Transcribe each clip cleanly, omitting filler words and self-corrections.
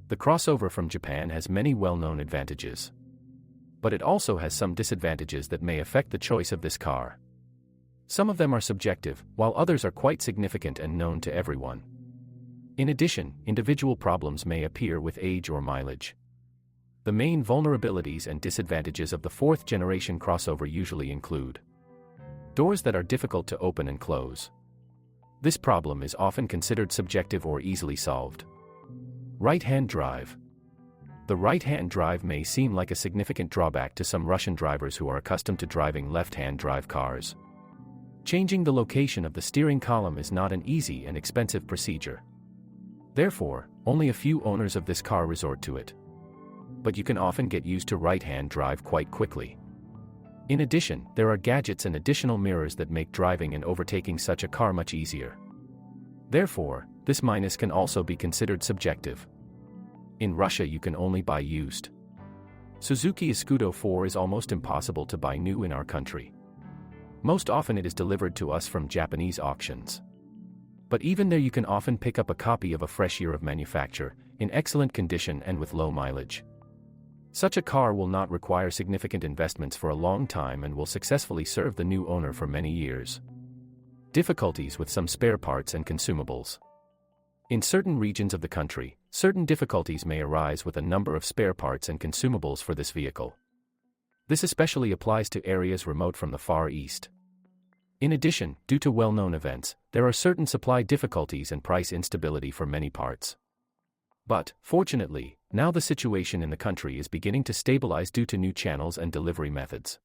The crossover from Japan has many well-known advantages. But it also has some disadvantages that may affect the choice of this car. Some of them are subjective, while others are quite significant and known to everyone. In addition, individual problems may appear with age or mileage. The main vulnerabilities and disadvantages of the fourth-generation crossover usually include doors that are difficult to open and close. This problem is often considered subjective or easily solved. Right-hand drive. The right-hand drive may seem like a significant drawback to some Russian drivers who are accustomed to driving left-hand drive cars. Changing the location of the steering column is not an easy and expensive procedure. Therefore, only a few owners of this car resort to it. But you can often get used to right-hand drive quite quickly. In addition, there are gadgets and additional mirrors that make driving and overtaking such a car much easier. Therefore, this minus can also be considered subjective. In Russia you can only buy used. Suzuki Escudo 4 is almost impossible to buy new in our country. Most often it is delivered to us from Japanese auctions. But even there you can often pick up a copy of a fresh year of manufacture, in excellent condition and with low mileage. Such a car will not require significant investments for a long time and will successfully serve the new owner for many years. Difficulties with some spare parts and consumables. In certain regions of the country, certain difficulties may arise with a number of spare parts and consumables for this vehicle. This especially applies to areas remote from the Far East. In addition, due to well-known events, there are certain supply difficulties and price instability for many parts. But, fortunately, now the situation in the country is beginning to stabilize due to new channels and delivery methods.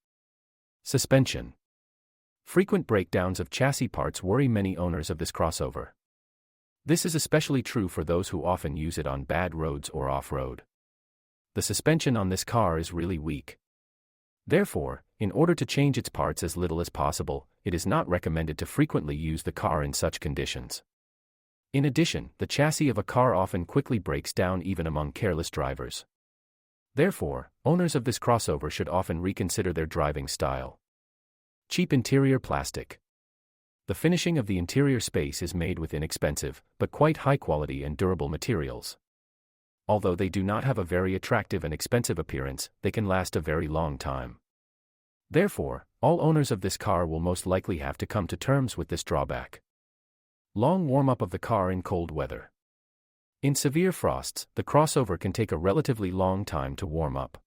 Suspension. Frequent breakdowns of chassis parts worry many owners of this crossover. This is especially true for those who often use it on bad roads or off-road. The suspension on this car is really weak. Therefore, in order to change its parts as little as possible, it is not recommended to frequently use the car in such conditions. In addition, the chassis of a car often quickly breaks down even among careless drivers. Therefore, owners of this crossover should often reconsider their driving style. Cheap interior plastic. The finishing of the interior space is made with inexpensive, but quite high-quality and durable materials. Although they do not have a very attractive and expensive appearance, they can last a very long time. Therefore, all owners of this car will most likely have to come to terms with this drawback. Long warm-up of the car in cold weather. In severe frosts, the crossover can take a relatively long time to warm up.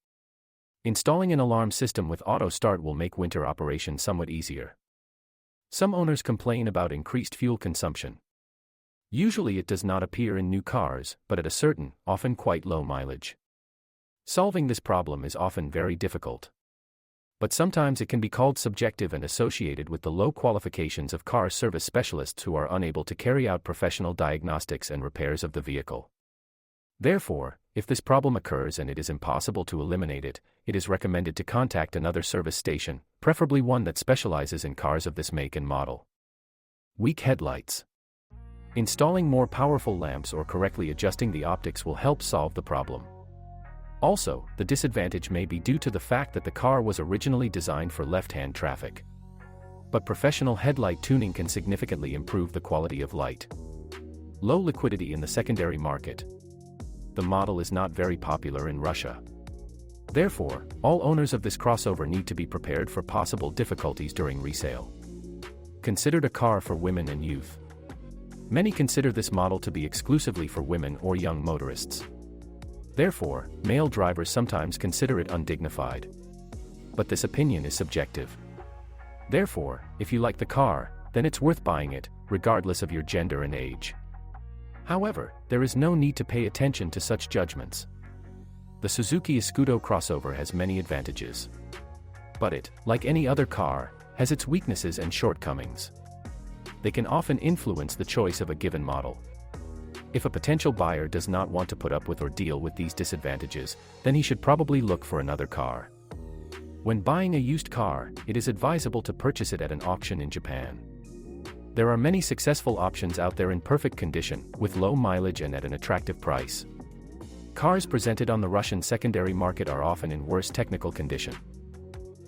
Installing an alarm system with auto start will make winter operation somewhat easier. Some owners complain about increased fuel consumption. Usually it does not appear in new cars, but at a certain, often quite low mileage. Solving this problem is often very difficult. But sometimes it can be called subjective and associated with the low qualifications of car service specialists who are unable to carry out professional diagnostics and repairs of the vehicle. Therefore, if this problem occurs and it is impossible to eliminate it, it is recommended to contact another service station, preferably one that specializes in cars of this make and model. Weak headlights. Installing more powerful lamps or correctly adjusting the optics will help solve the problem. Also, the disadvantage may be due to the fact that the car was originally designed for left-hand traffic. But professional headlight tuning can significantly improve the quality of light. Low liquidity in the secondary market. The model is not very popular in Russia. Therefore, all owners of this crossover need to be prepared for possible difficulties during resale. Considered a car for women and youth. Many consider this model to be exclusively for women or young motorists. Therefore, male drivers sometimes consider it undignified. But this opinion is subjective. Therefore, if you like the car, then it's worth buying it, regardless of your gender and age. However, there is no need to pay attention to such judgments. The Suzuki Escudo crossover has many advantages. But it, like any other car, has its weaknesses and shortcomings. They can often influence the choice of a given model. If a potential buyer does not want to put up with or deal with these disadvantages, then he should probably look for another car. When buying a used car, it is advisable to purchase it at an auction in Japan. There are many successful options out there in perfect condition, with low mileage and at an attractive price. Cars presented on the Russian secondary market are often in worse technical condition.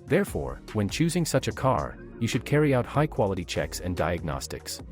Therefore, when choosing such a car, you should carry out high-quality checks and diagnostics.